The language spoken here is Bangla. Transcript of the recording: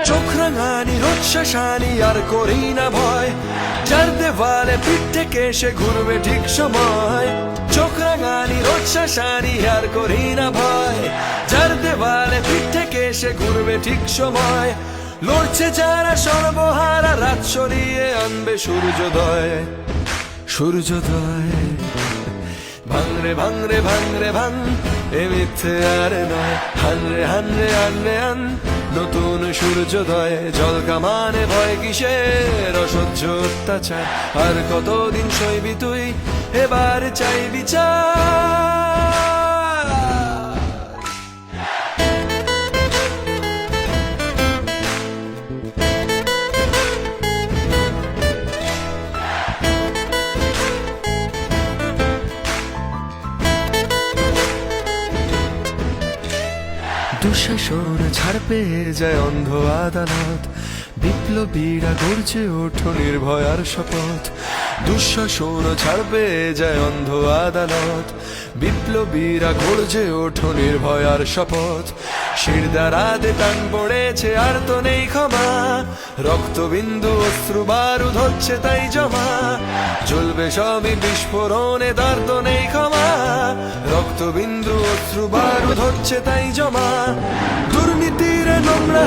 চোখ রাঙানি রোদ শাসানি আর করি না ভয়, যার দেওয়ালে পিঠ থেকে সে ঘুরবে ঠিক সময়। চোখ রাঙানি রোদ শাসানি আর করি না ভয়, যার দেওয়ালে পিঠ থেকে সে ঘুরবে ঠিক সময়। লড়ছে যারা সর্বহারা, রাত সরিয়ে আনবে সূর্যোদয়। সূর্যোদয় ভাঙরে ভাঙরে ভাঙরে ভাঙ, এ মিথ্যে আর নয়। হানরে হানরে হানরে হান, নতুন সূর্যোদয়। জল কামানে ভয় কিসের, অসহ্য অত্যাচার আর কতদিন সইবি তুই, এবার চাইবি চাই। দুঃশাসন ছাড় পেয়ে যায় অন্ধ আদালত, বিপ্লবীরা গর্জে ওঠো নির্ভয় আর শপথ। দুঃশাসন ছাড় পেয়ে যায় অন্ধ আদালত, বিপ্লবীরা গর্জে ওঠো নির্ভয় আর শপথ। শিরদাঁড়াতে টান পড়েছে আর তো নেই ক্ষমা, রক্তবিন্দু অশ্রু বারুদ হচ্ছে তাই জমা। চলবে সবই বিস্ফোরণে, তার তো নেই ক্ষমা, রক্তবিন্দু অশ্রু বারুদ হচ্ছে তাই জমা। দুর্নীতির নোংরা